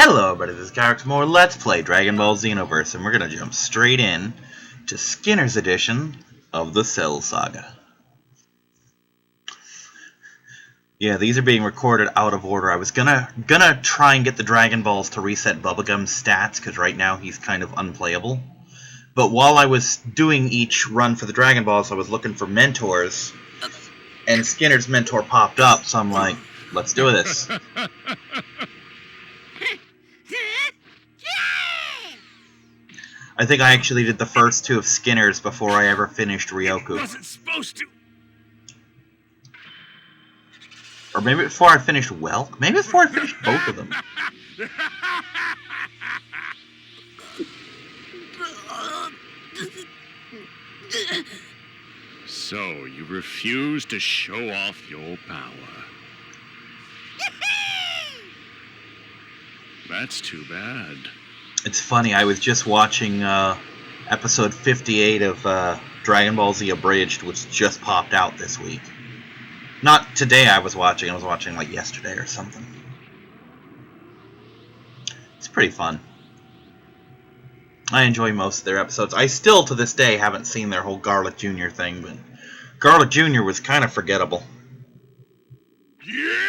Hello everybody, this is Garrick more Let's Play Dragonball Xenoverse, and we're gonna jump straight in to Skinner's edition of the Cell Saga. Yeah, these are being recorded out of order. I was gonna try and get the Dragon Balls to reset Bubblegum's stats, because right now he's kind of unplayable. But while I was doing each run for the Dragon Balls, I was looking for mentors, and Skinner's mentor popped up, so I'm like, let's do this. I think I actually did the first two of Skinner's before I ever finished Ryoku. It wasn't supposed to. Or maybe before I finished Welk? Maybe before I finished both of them. So, you refuse to show off your power. That's too bad. It's funny, I was just watching episode 58 of Dragon Ball Z Abridged, which just popped out this week. Not today I was watching like yesterday or something. It's pretty fun. I enjoy most of their episodes. I still, to this day, haven't seen their whole Garlic Jr. thing, but Garlic Jr. was kind of forgettable. Yeah!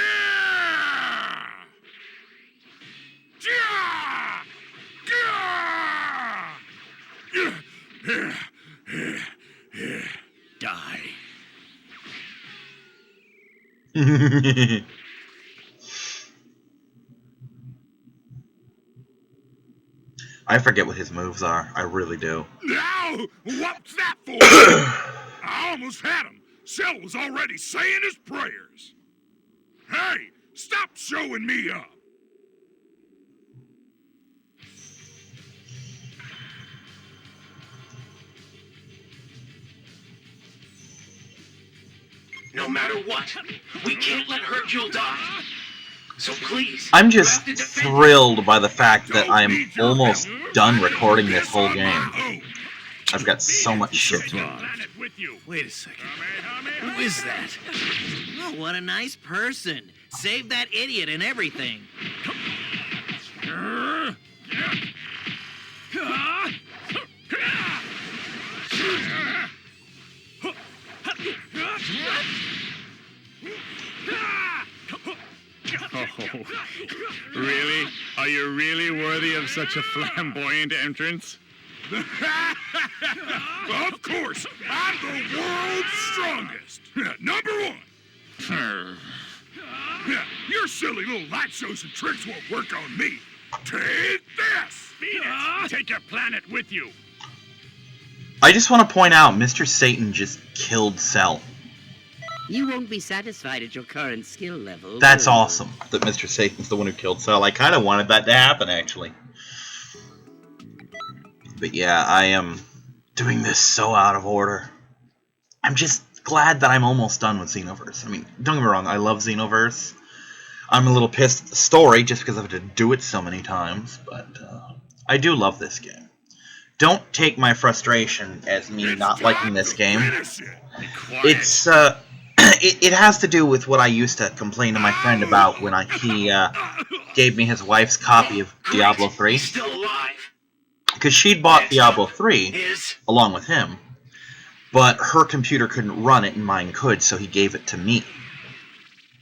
Die. I forget what his moves are. I really do. Now, what's that for? I almost had him. Cell was already saying his prayers. Hey, stop showing me up. No matter what, we can't let Hercule die. So please. I'm just thrilled by the fact that I'm almost done recording this whole game. I've got so much shit to do. Wait a second. Who is that? Oh, what a nice person. Save that idiot and everything. Oh, really? Are you really worthy of such a flamboyant entrance? Of course, I'm the world's strongest. Number one. Your silly little light shows and tricks won't work on me. Take this. Beat it. Take your planet with you. I just want to point out, Mr. Satan just killed Cell. You won't be satisfied at your current skill level. That's awesome that Mr. Satan's the one who killed Cell. I kind of wanted that to happen, actually. But yeah, I am doing this so out of order. I'm just glad that I'm almost done with Xenoverse. I mean, don't get me wrong, I love Xenoverse. I'm a little pissed at the story just because I've had to do it so many times, but I do love this game. Don't take my frustration as me not liking this game. It's it has to do with what I used to complain to my friend about when he gave me his wife's copy of Diablo 3. Because she'd bought Diablo 3 along with him, but her computer couldn't run it and mine could, so he gave it to me.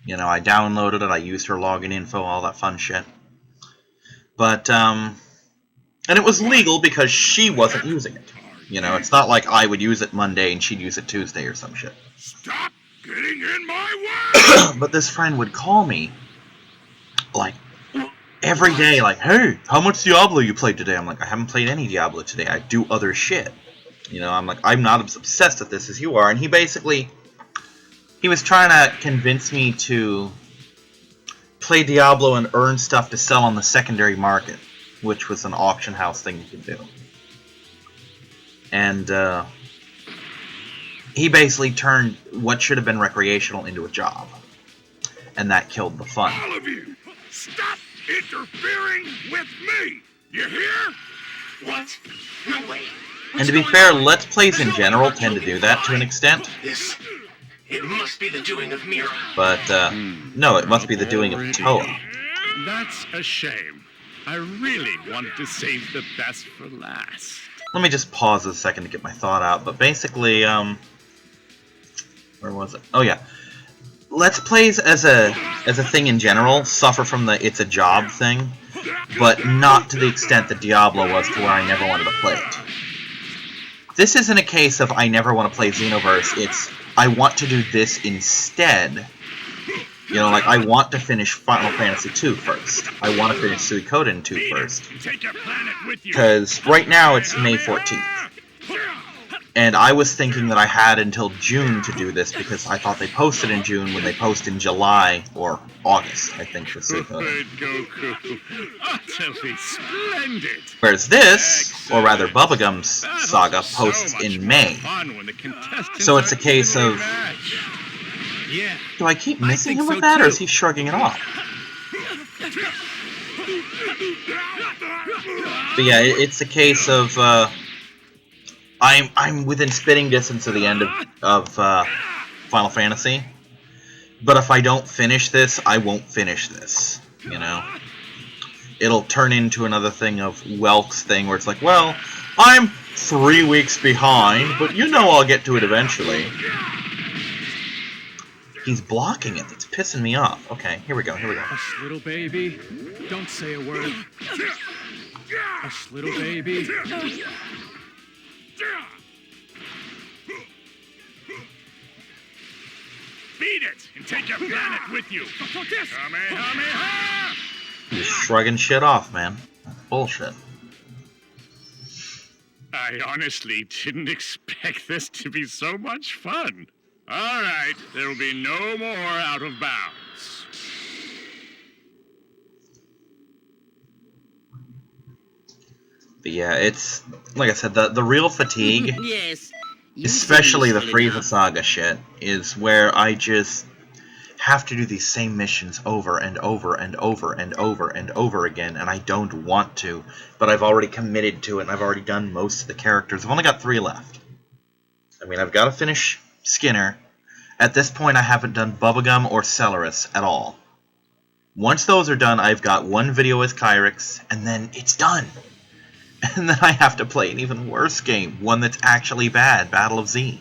You know, I downloaded it, I used her login info, all that fun shit. But, and it was legal because she wasn't using it. You know, it's not like I would use it Monday and she'd use it Tuesday or some shit. Stop getting in my way! But this friend would call me, like, every day, like, hey, how much Diablo you played today? I'm like, I haven't played any Diablo today. I do other shit. You know, I'm like, I'm not as obsessed with this as you are. And he was trying to convince me to play Diablo and earn stuff to sell on the secondary market, which was an auction house thing you could do. And he basically turned what should have been recreational into a job. And that killed the fun. All of you, stop interfering with me! You hear? What? No way. And to be fair, Let's Plays in general tend to do that to an extent. It must be the doing of Mira. But, no, it must be the doing of Toa. That's a shame. I really wanted to save the best for last. Let me just pause a second to get my thought out. But basically, where was it? Oh yeah, Let's Plays as a thing in general suffer from the it's a job thing, but not to the extent that Diablo was, to where I never wanted to play it. This isn't a case of I never want to play Xenoverse. It's I want to do this instead. You know, like, I want to finish Final Fantasy II first. I want to finish Suikoden 2 first. Because right now it's May 14th. And I was thinking that I had until June to do this because I thought they posted in June when they post in July or August, I think, for Suikoden. Utterly splendid. Whereas this, or rather Bubblegum's saga, posts in May. So it's a case of... Yeah. Do I keep missing him with that, or is he shrugging it off? But yeah, it's a case of I'm within spitting distance of the end of Final Fantasy, but if I don't finish this, I won't finish this. You know, it'll turn into another thing of Welk's thing, where it's like, well, I'm 3 weeks behind, but you know I'll get to it eventually. He's blocking it. It's pissing me off. Okay, here we go. Hush, little baby. Don't say a word. Hush, little baby. Beat it and take your planet with you. Kamehameha! He's shrugging shit off, man. That's bullshit. I honestly didn't expect this to be so much fun. All right, there will be no more out of bounds. But yeah, it's like I said, the real fatigue, Yes. especially the Frieza Saga shit, is where I just have to do these same missions over and over and over and over and over again, and I don't want to, but I've already committed to it, and I've already done most of the characters. I've only got 3 left. I mean, I've got to finish Skinner. At this point, I haven't done Bubblegum or Celerus at all. Once those are done, I've got 1 video as Kyrix, and then it's done. And then I have to play an even worse game, one that's actually bad, Battle of Z.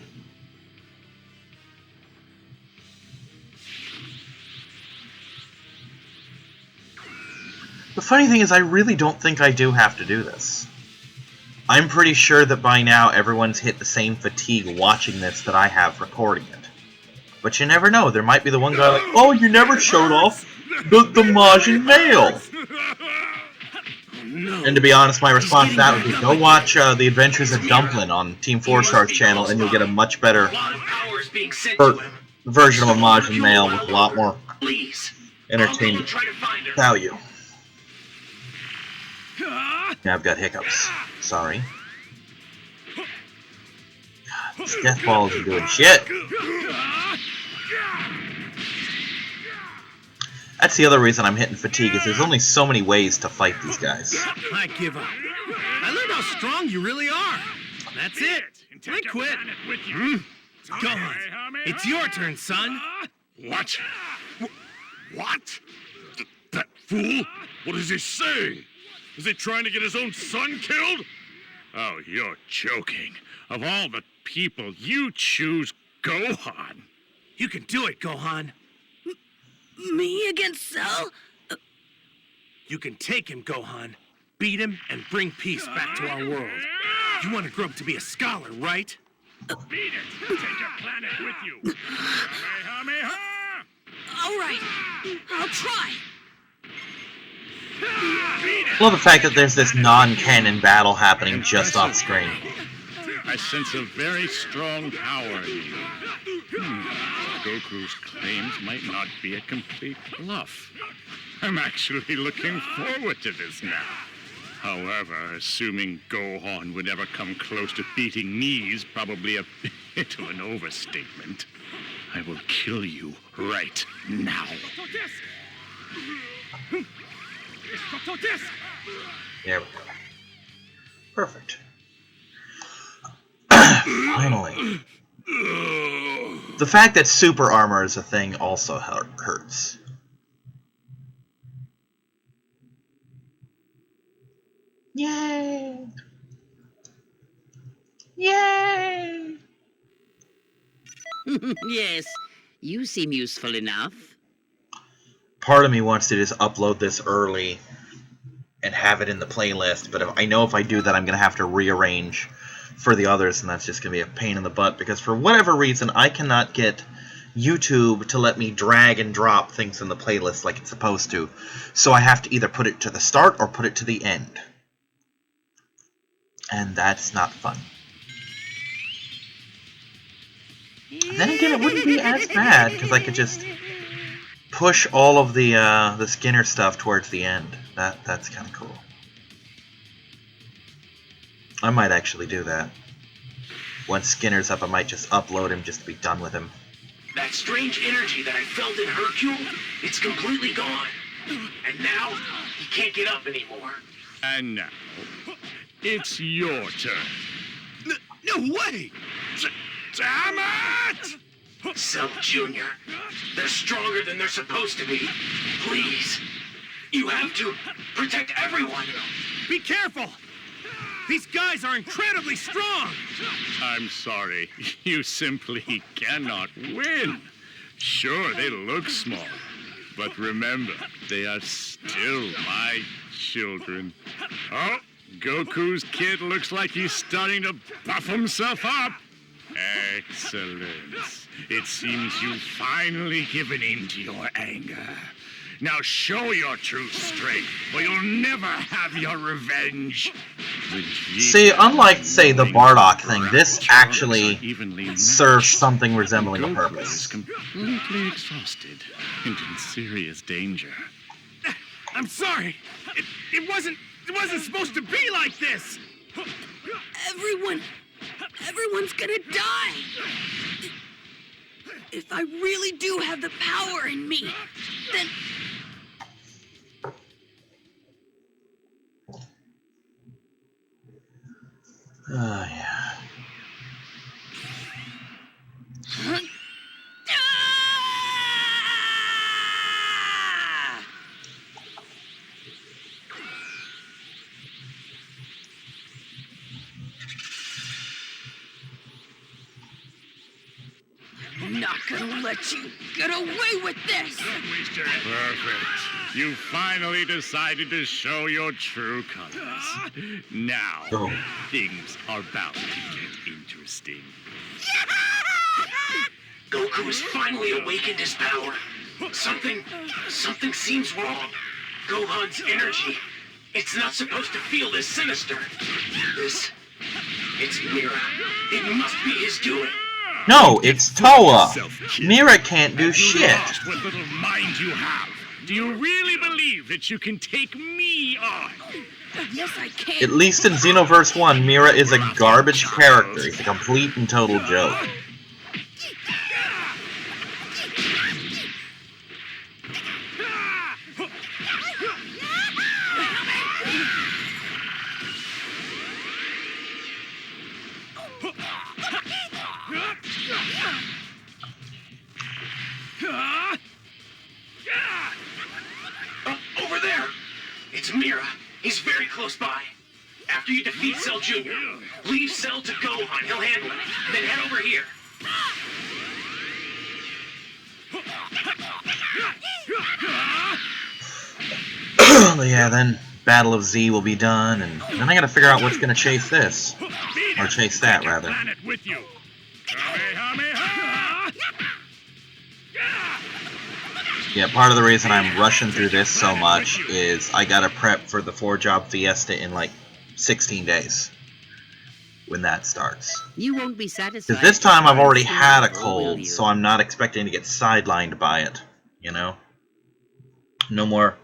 The funny thing is, I really don't think I do have to do this. I'm pretty sure that by now everyone's hit the same fatigue watching this that I have recording it. But you never know, there might be the one guy like, oh, you never showed off the Majin Mail! And to be honest, my response to that would be, go watch The Adventures of Dumplin' on Team 4-Star's channel, and you'll get a much better version of a Majin Mail with a lot more entertainment value. Yeah, I've got hiccups. Sorry. God, these death balls are doing shit! That's the other reason I'm hitting fatigue, is there's only so many ways to fight these guys. I give up. I learned how strong you really are. That's it. I quit. Go on. It's your turn, son. What? What? That fool? What does he say? Is he trying to get his own son killed? Oh, you're joking. Of all the people, you choose Gohan. You can do it, Gohan. Me against Cell? You can take him, Gohan. Beat him and bring peace back to our world. You want to grow up to be a scholar, right? Beat it! Take your planet with you! Kamehameha! All right. I'll try. I love the fact that there's this non-canon battle happening just off screen. I sense a very strong power in you. Goku's claims might not be a complete bluff. I'm actually looking forward to this now. However, assuming Gohan would ever come close to beating me is probably a bit of an overstatement. I will kill you right now. There we go. Perfect. Finally. The fact that super armor is a thing also hurts. Yay! Yay! Yes, you seem useful enough. Part of me wants to just upload this early and have it in the playlist, but I know if I do that, I'm going to have to rearrange for the others, and that's just going to be a pain in the butt, because for whatever reason, I cannot get YouTube to let me drag and drop things in the playlist like it's supposed to. So I have to either put it to the start or put it to the end. And that's not fun. Then again, it wouldn't be as bad, because I could just push all of the Skinner stuff towards the end. That's kind of cool. I might actually do that. Once Skinner's up, I might just upload him just to be done with him. That strange energy that I felt in Hercule, it's completely gone. And now, he can't get up anymore. And now, it's your turn. No way! Damn it! Cell Jr., they're stronger than they're supposed to be. Please, you have to protect everyone. Be careful! These guys are incredibly strong! I'm sorry. You simply cannot win. Sure, they look small. But remember, they are still my children. Oh, Goku's kid looks like he's starting to buff himself up. Excellent. It seems you've finally given in to your anger. Now show your true strength, or you'll never have your revenge. See, unlike, say, the Bardock thing, this actually serves something resembling a purpose. Is completely exhausted and in serious danger. I'm sorry! It wasn't supposed to be like this! Everyone's gonna die! If I really do have the power in me, then... Oh, yeah. I'm not gonna let you get away with this! Perfect. You finally decided to show your true colors. Now, things are about to get interesting. Goku has finally awakened his power. Something seems wrong. Gohan's energy, it's not supposed to feel this sinister. It's Mira. It must be his doing. No, it's Toa. Mira can't do shit. What little mind you have. Do you really believe that you can take me on? Yes, I can. At least in Xenoverse 1, Mira is a garbage character. He's a complete and total joke. Over there! It's Mira. He's very close by. After you defeat Cell Jr., leave Cell to Gohan. He'll handle it. Then head over here. Yeah, then Battle of Z will be done, and then I gotta figure out what's gonna chase this. Or chase that, rather. With you. Yeah, part of the reason I'm rushing through this so much is I gotta prep for the 4-job fiesta in like 16 days. When that starts. You won't be satisfied. Because this time I've already had a cold, so I'm not expecting to get sidelined by it. You know? No more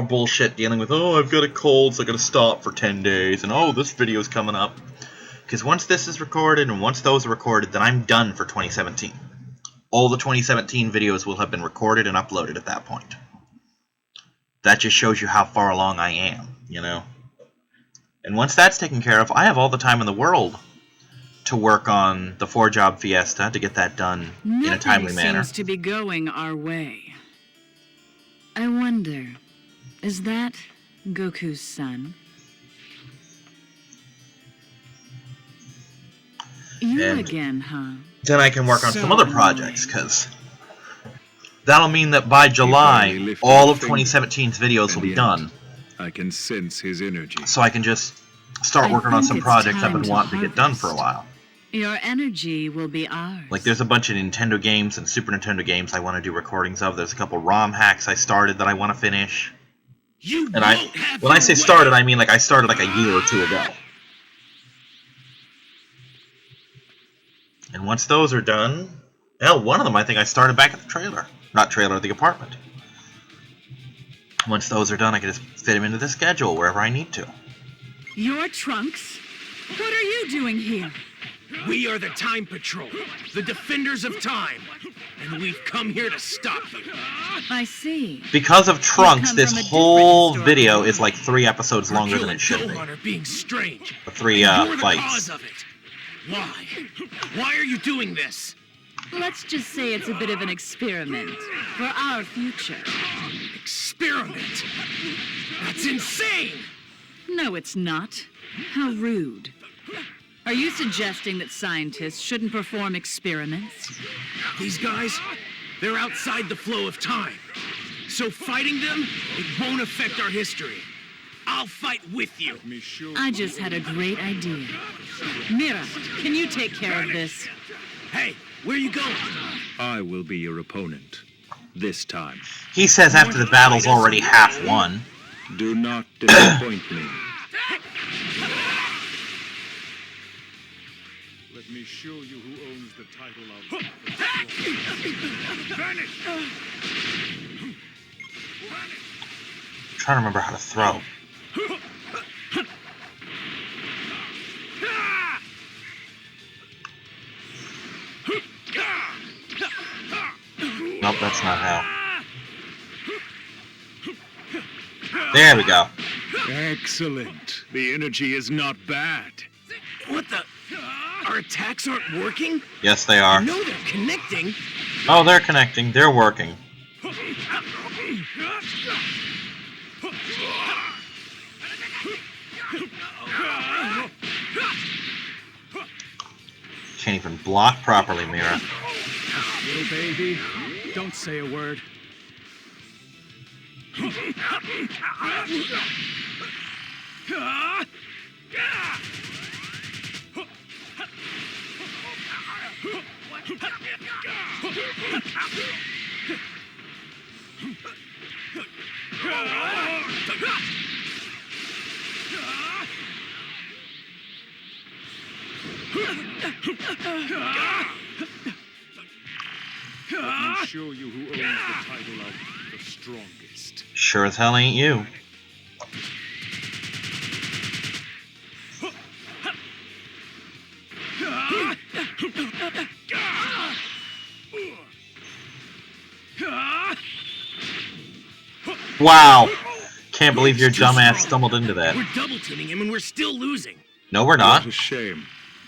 bullshit dealing with, oh, I've got a cold, so I gotta stop for 10 days, and oh, this video's coming up. Because once this is recorded, and once those are recorded, then I'm done for 2017. All the 2017 videos will have been recorded and uploaded at that point. That just shows you how far along I am, you know? And once that's taken care of, I have all the time in the world to work on the 4-job fiesta to get that done in a timely manner. Nothing seems to be going our way. I wonder, is that Goku's son? You And again, huh? then I can work on some other projects, because that'll mean that by July, all of 2017's videos will be done. I can sense his energy. So I can just start I working on think some it's projects I've time been to wanting to get done for a harvest. while. Your energy will be ours. Like, there's a bunch of Nintendo games and Super Nintendo games I want to do recordings of. There's a couple ROM hacks I started that I want to finish. You And won't have when I your say way. started, I mean like I started like a year or two ago. And once those are done, hell, one of them I think I started back at the trailer. Not trailer, the apartment. Once those are done, I can just fit them into the schedule wherever I need to. You're Trunks? What are you doing here? We are the Time Patrol, the defenders of time, and we've come here to stop you. I see. Because of Trunks, come this from a whole different video story. is like 3 episodes longer than Killing it should be. Gohan are being strange. The 3 You're the fights. cause of it. Why? Why are you doing this? Let's just say it's a bit of an experiment for our future. Experiment? That's insane! No, it's not. How rude. Are you suggesting that scientists shouldn't perform experiments? These guys, they're outside the flow of time. So fighting them, it won't affect our history. I'll fight with you. I just had a great idea. Mira, can you take care of this? Hey, where you going? I will be your opponent. This time. He says after the battle's already half won. Do not disappoint me. Let me show you who owns the title of... Vanish! I'm trying to remember how to throw. Nope, that's not how. There we go. Excellent. The energy is not bad. What the? Our attacks aren't working? Yes, they I are. know they're connecting. Oh, they're connecting. They're working. Can't even block properly, Mira. Little baby, don't say a word. Let me show you who owns the title of the strongest. Sure as hell ain't you. Wow. Can't believe your dumbass stumbled into that. We're double teaming him and we're still losing. No, we're not. What a shame.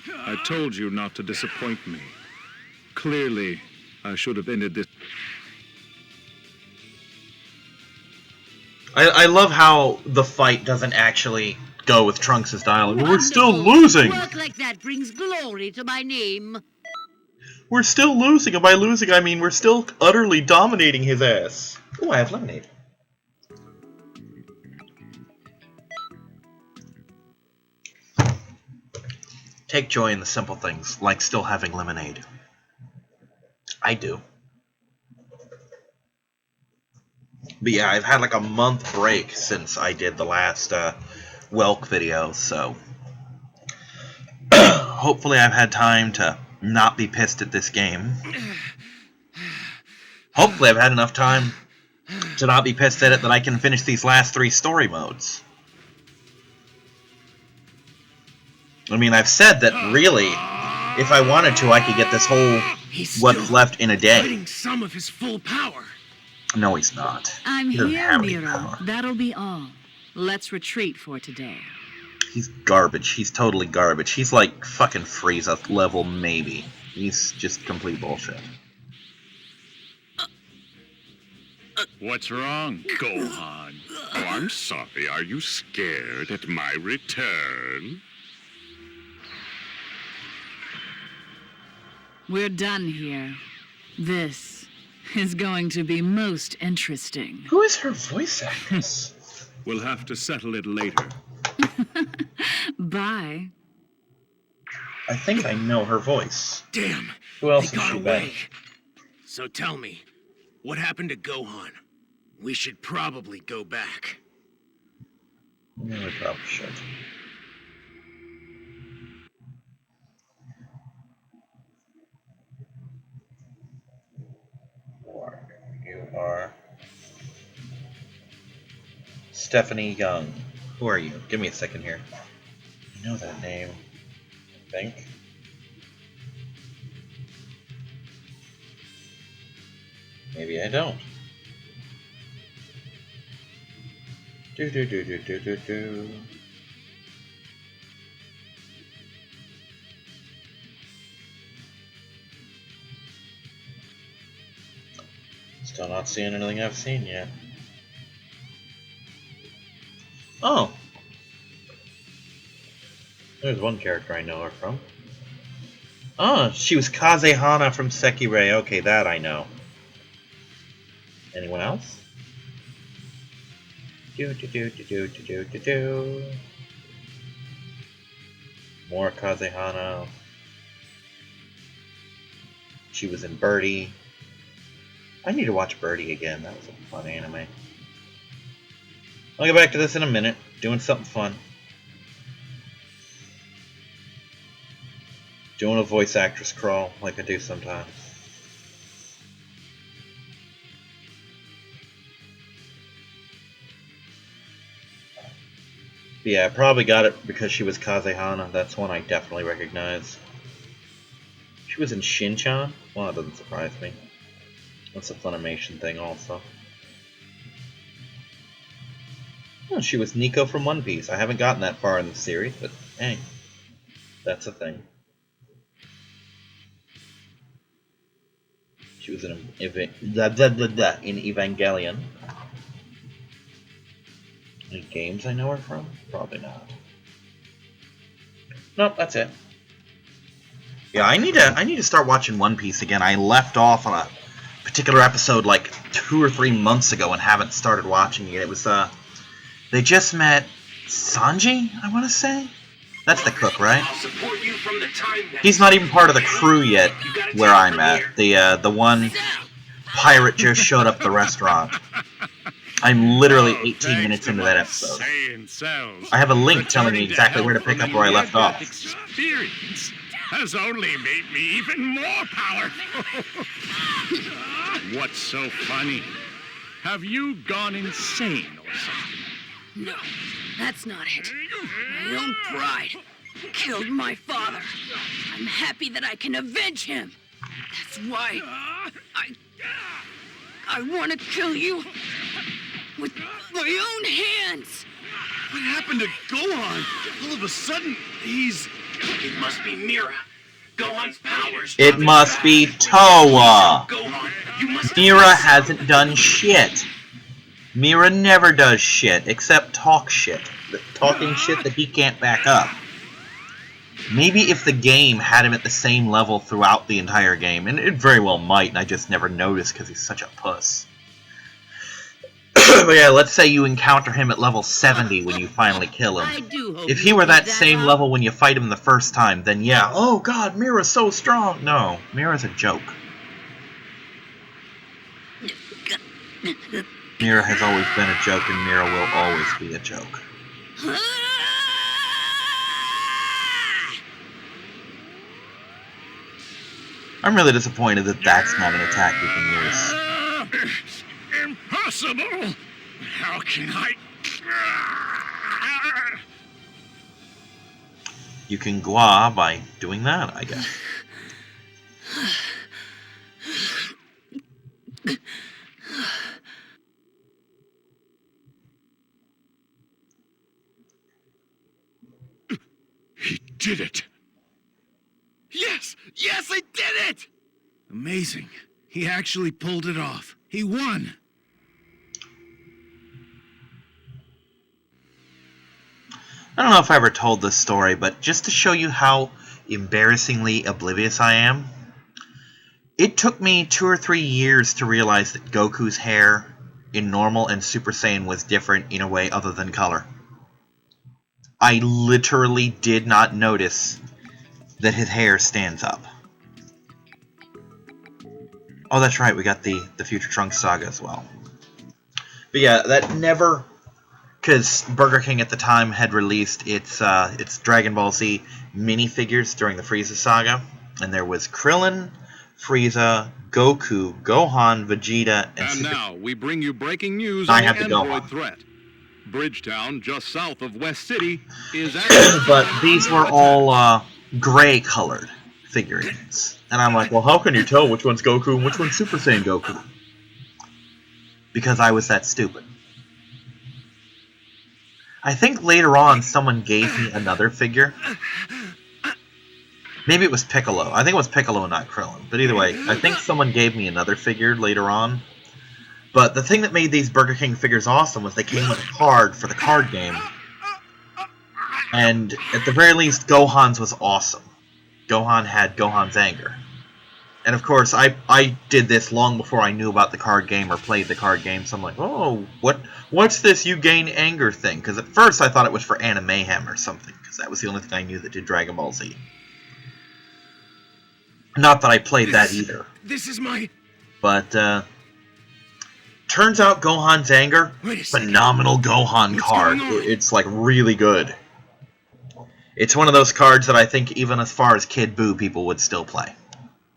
I told you not to disappoint me. Clearly, I should have ended this. I love how the fight doesn't actually go with Trunks' dialogue. We're still losing! Work like that brings glory to my name. We're still losing, and by losing I mean we're still utterly dominating his ass. Oh, I have lemonade. Take joy in the simple things, like still having lemonade. I do. But yeah, I've had like a month break since I did the last Welk video, so hopefully I've had time to not be pissed at this game. Hopefully I've had enough time to not be pissed at it that I can finish these last 3 story modes. I mean, I've said that really, if I wanted to, I could get this whole He's what's still left in a day. fighting some of his full power. No, he's not. I'm He doesn't here, have any Mira. power. That'll be all. Let's retreat for today. He's garbage. He's totally garbage. He's like fucking Frieza level, maybe. He's just complete bullshit. What's wrong, Gohan? Oh, I'm sorry. Are you scared at my return? We're done here. This is going to be most interesting. Who is her voice actress? We'll have to settle it later. Bye. I think I know her voice. Damn. Who else They is got she away. been? So tell me, what happened to Gohan? We should probably go back. Yeah, we probably should. You are Stephanie Young. Who are you? Give me a second here. I know that name, I think. Maybe I don't. Do. Still not seeing anything I've seen yet. Oh! There's one character I know her from. Oh, she was Kazehana from Sekirei. Okay, that I know. Anyone else? Do. More Kazehana. She was in Birdie. I need to watch Birdie again. That was a fun anime. I'll get back to this in a minute. Doing something fun. Doing a voice actress crawl like I do sometimes. Yeah, I probably got it because she was Kazehana. That's one I definitely recognize. She was in Shin-chan? Well, that doesn't surprise me. That's a Funimation thing also. Oh, she was Nico from One Piece. I haven't gotten that far in the series, but hey, that's a thing. She was in Evangelion. Any games I know her from? Probably not. Nope, that's it. Yeah, I need to start watching One Piece again. I left off on a particular episode like 2 or 3 months ago and haven't started watching it. It was they just met Sanji, I want to say. That's the cook, right? I'll support you from the time that He's not even part of the crew yet where I'm at. The one pirate just showed up at the restaurant. I'm literally 18 minutes into that episode. I have a link telling me exactly where to pick up where I left off. Experience has only made me even more powerful. What's so funny? Have you gone insane or something? No, that's not it. My own pride killed my father. I'm happy that I can avenge him. That's why I want to kill you with my own hands. What happened to Gohan? All of a sudden, he's... it must be Mira. Gohan's powers. It must be Towa. Gohan, you must. Mira hasn't done shit. Mira never does shit, except talk shit. Talking shit that he can't back up. Maybe if the game had him at the same level throughout the entire game, and it very well might, and I just never noticed because he's such a puss. But yeah, let's say you encounter him at level 70 when you finally kill I him. do hope If you he were keep that same up. level when you fight him the first time, then yeah, oh god, Mira's so strong! No, Mira's a joke. Mira has always been a joke, and Mira will always be a joke. I'm really disappointed that that's not an attack you can use. Impossible! How can I... You can gua by doing that, I guess. He did it! Yes! Yes, I did it! Amazing. He actually pulled it off. He won. I don't know if I ever told this story, but just to show you how embarrassingly oblivious I am, It took me 2 or 3 years to realize that Goku's hair in normal and Super Saiyan was different in a way other than color. I literally did not notice that his hair stands up. Oh, that's right, we got the Future Trunks saga as well. But yeah, that never... Because Burger King at the time had released its Dragon Ball Z minifigures during the Frieza saga. And there was Krillin, Frieza, Goku, Gohan, Vegeta, and now we bring you breaking news I on have the the Android Gohan. threat. Bridgetown, just south of West City, is But these were all gray-colored figurines. And I'm like, well, how can you tell which one's Goku and which one's Super Saiyan Goku? Because I was that stupid. I think later on someone gave me another figure. Maybe it was Piccolo. I think it was Piccolo and not Krillin. But either way, I think someone gave me another figure later on. But the thing that made these Burger King figures awesome was they came with a card for the card game. And at the very least, Gohan's was awesome. Gohan had Gohan's anger. And of course, I did this long before I knew about the card game or played the card game. So I'm like, oh, what's this you gain anger thing? Because at first I thought it was for Animayhem or something. Because that was the only thing I knew that did Dragon Ball Z. Not that I played that either. This is my... But, turns out Gohan's anger, phenomenal Gohan card. It's, like, really good. It's one of those cards that I think even as far as Kid Buu people would still play.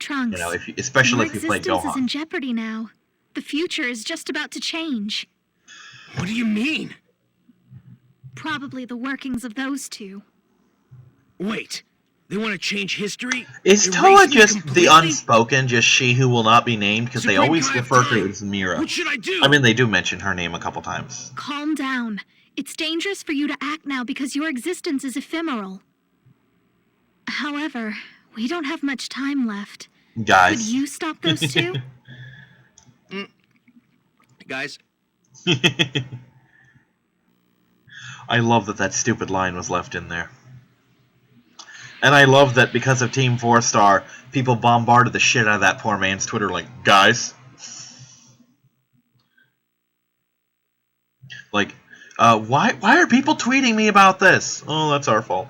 Trunks, You know, especially if you play existence is Gohan. in jeopardy now. The future is just about to change. What do you mean? Probably the workings of those two. Wait, they want to change history? Is Erase Toa me just the completely? unspoken, just she who will not be named? Because they Supreme always Kai of refer to Time. her as Mira. What should I do? I mean, they do mention her name a couple times. Calm down. It's dangerous for you to act now because your existence is ephemeral. However, we don't have much time left. Could Guys. you stop those two? Guys, I love that that stupid line was left in there. And I love that because of Team 4-Star, people bombarded the shit out of that poor man's Twitter like, guys. Like, why are people tweeting me about this? Oh, that's our fault.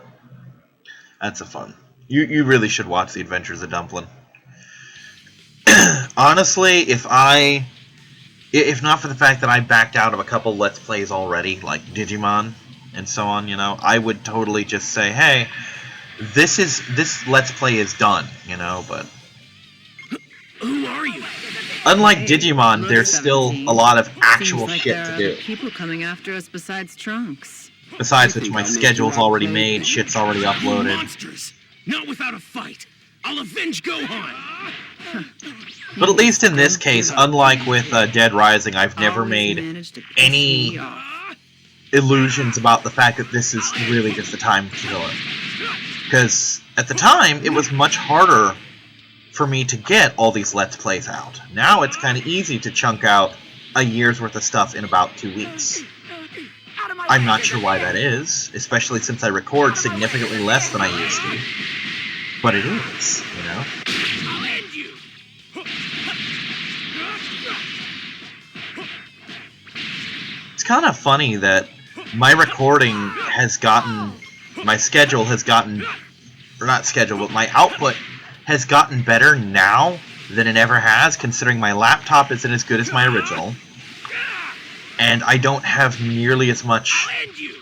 That's a fun. You really should watch The Adventures of Dumplin'. Honestly, if not for the fact that I backed out of a couple Let's Plays already, like Digimon and so on, you know, I would totally just say, hey, this Let's Play is done, you know, but who are you? unlike Digimon, there's still a lot of actual Seems like shit there to are do. other people coming after us besides Trunks. Besides which, my schedule's already made, shit's already You uploaded. monsters! Not without a fight! I'll avenge Gohan! But at least in this case, unlike with Dead Rising, I've never Always made managed to piss any me off. illusions about the fact that this is really just a time killer. Because at the time, it was much harder for me to get all these Let's Plays out. Now it's kind of easy to chunk out a year's worth of stuff in about 2 weeks. I'm not sure why that is, especially since I record significantly less than I used to. But it is, you know? I'll end you! It's kind of funny that my recording has gotten, my schedule has gotten, or not schedule, but my output has gotten better now than it ever has, considering my laptop isn't as good as my original. And I don't have nearly as much, I'll end you!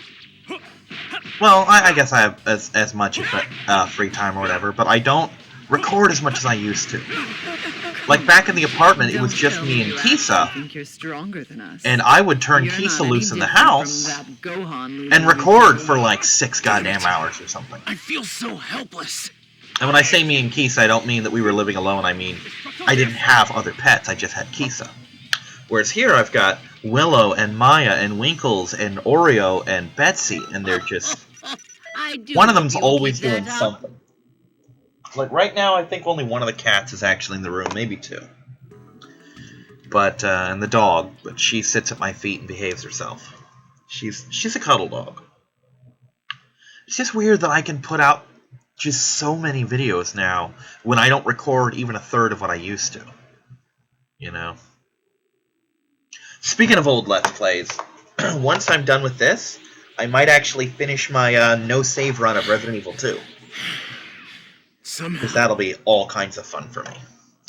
well, I guess I have as much free time or whatever, but I don't record as much as I used to. Like back in the apartment, it was Don't just tell me and you Kisa, I think you're stronger than us. and I would turn You're Kisa not loose any in the different house from that Gohan losing and his record mind. for like 6 goddamn hours or something. I feel so helpless. And when I say me and Kisa, I don't mean that we were living alone. I mean, I didn't have other pets. I just had Kisa. Whereas here I've got Willow and Maya and Winkles and Oreo and Betsy, and they're just... I do One of hope them's you'll always keep that doing up. something. Like right now, I think only one of the cats is actually in the room, maybe 2. But, and the dog, but she sits at my feet and behaves herself. She's a cuddle dog. It's just weird that I can put out just so many videos now when I don't record even a third of what I used to. You know? Speaking of old Let's Plays, once I'm done with this, I might actually finish my no-save run of Resident Evil 2. Because that'll be all kinds of fun for me.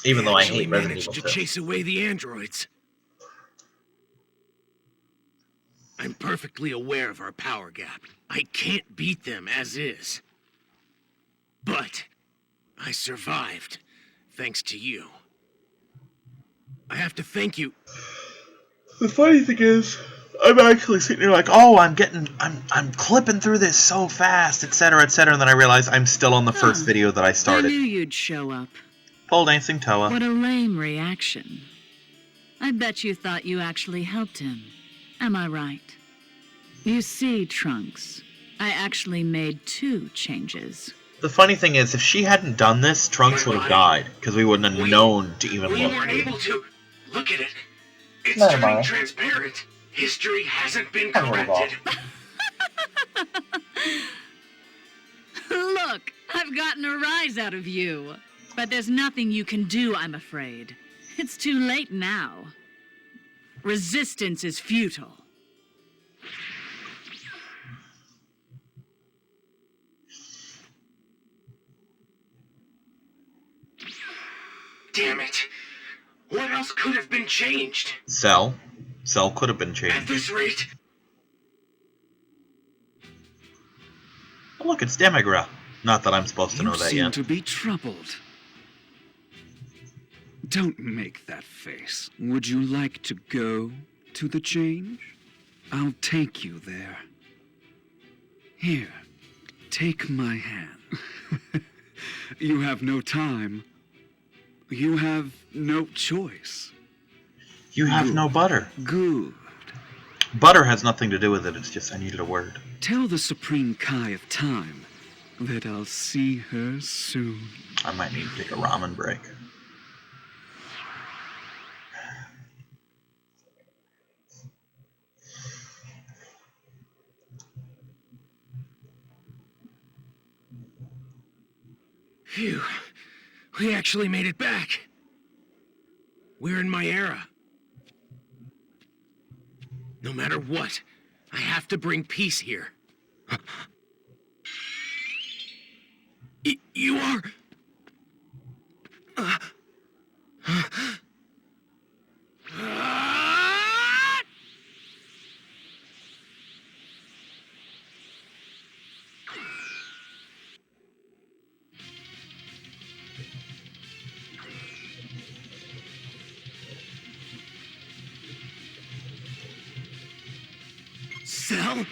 Even though I hate Resident Evil 2. To chase away the androids. I'm perfectly aware of our power gap. I can't beat them as is. But I survived, thanks to you. I have to thank you. The funny thing is, I'm actually sitting here like, oh, I'm clipping through this so fast, etc., etc., and then I realize I'm still on the first video that I I started. knew you'd show up. Pole dancing Toa. What a lame reaction. I bet you thought you actually helped him. Am I right? You see, Trunks, I actually made 2 changes. The funny thing is, if she hadn't done this, Trunks would have died, because we wouldn't have known to even We look. weren't able to. Look at it. It's Never turning mind. transparent. History hasn't been Never mind. corrected. Look, I've gotten a rise out of you. But there's nothing you can do, I'm afraid. It's too late now. Resistance is futile. Damn it. What else could have been changed? Cell. Cell could have been At changed. this rate, Oh, look, it's Demigra. Not that I'm supposed to know that seem yet. to be troubled. Don't make that face. Would you like to go to the change? I'll take you there. Here, take my hand. You have no time. You have no choice. You have no butter. Good. Butter has nothing to do with it, it's just I needed a word. Tell the Supreme Kai of Time that I'll see her soon. I might need to take a ramen break. Phew. We actually made it back. We're in my era. No matter what, I have to bring peace here. You are... Cell?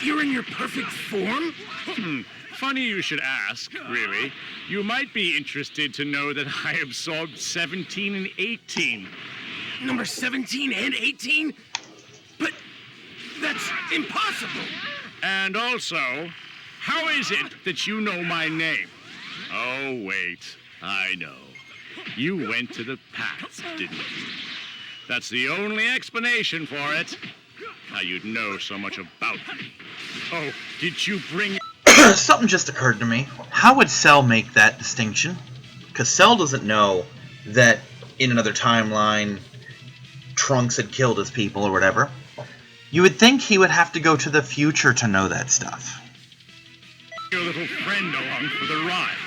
You're in your perfect form? Funny you should ask, really. You might be interested to know that I absorbed 17 and 18. Number 17 and 18? But that's impossible. And also, how is it that you know my name? Oh, wait. I know. You went to the past, didn't you? That's the only explanation for it. How you'd know so much about me. Oh, did you bring... Something just occurred to me. How would Cell make that distinction? Because Cell doesn't know that in another timeline, Trunks had killed his people or whatever. You would think he would have to go to the future to know that stuff. Your little friend along for the ride.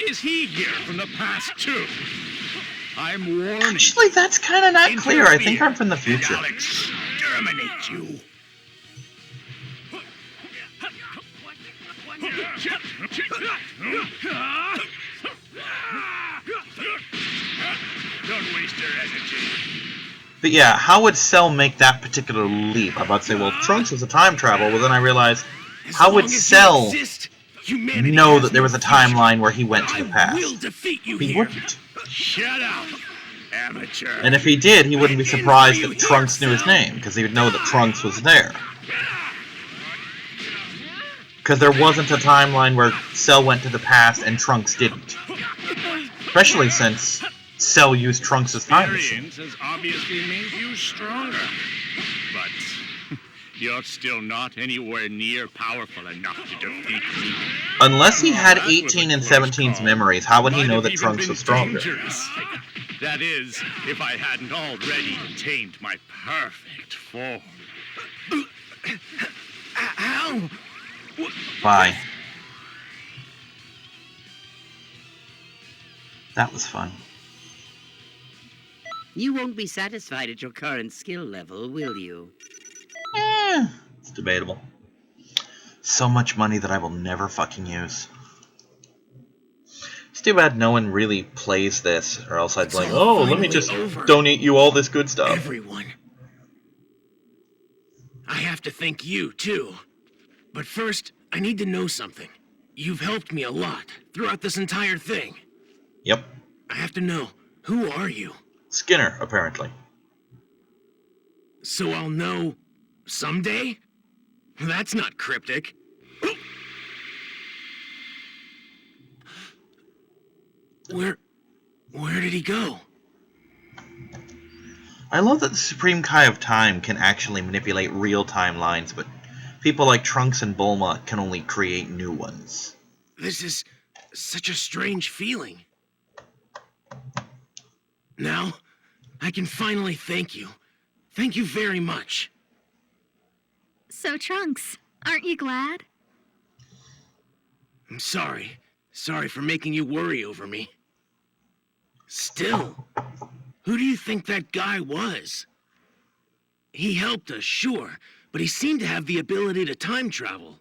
Is he here from the past, too? I'm warning Actually, that's kind of not clear. I think I'm from the future. I'll exterminate you. Don't waste your energy. But yeah, how would Cell make that particular leap? I'm about to say, well, Trunks was a time travel, well then I realized, how would Cell know that there was a timeline where he went to the past? He wouldn't. Shut up, amateur. And if he did, he wouldn't be surprised that Trunks knew his name, because he would know that Trunks was there. Because there wasn't a timeline where Cell went to the past and Trunks didn't. Especially since Cell used Trunks' time machine. Experience has obviously made you stronger. But You're still not anywhere near powerful enough to defeat me. Unless he had That was a 18 and close 17's call. memories, how would he Might know have that even Trunks been was stronger? dangerous. That is, if I hadn't already attained my perfect form. Ow! Bye. That was fun. You won't be satisfied at your current skill level, will you? It's debatable. So much money that I will never fucking use. It's too bad no one really plays this, or else I'd be like, It's all oh, let me finally just over. donate you all this good stuff. Everyone. I have to thank you, too. But first, I need to know something. You've helped me a lot throughout this entire thing. Yep. I have to know, who are you? Skinner, apparently. So I'll know someday? That's not cryptic. Where did he go? I love that the Supreme Kai of Time can actually manipulate real timelines, but people like Trunks and Bulma can only create new ones. This is such a strange feeling. Now, I can finally thank you. Thank you very much. So, Trunks, aren't you glad? I'm sorry. Sorry for making you worry over me. Still, who do you think that guy was? He helped us, sure, but he seemed to have the ability to time travel.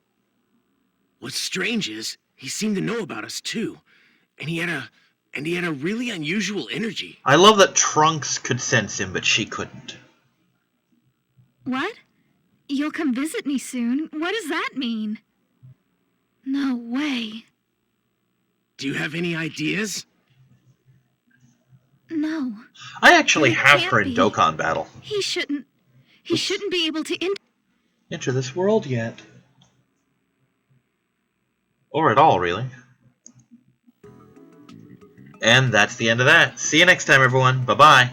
What's strange is, he seemed to know about us too, and he had a really unusual energy. I love that Trunks could sense him, but she couldn't. What? You'll come visit me soon? What does that mean? No way. Do you have any ideas? No. I actually It have can't her in be. Dokkan Battle. He shouldn't be able to Enter this world yet. Or at all, really. And that's the end of that. See you next time, everyone. Bye-bye.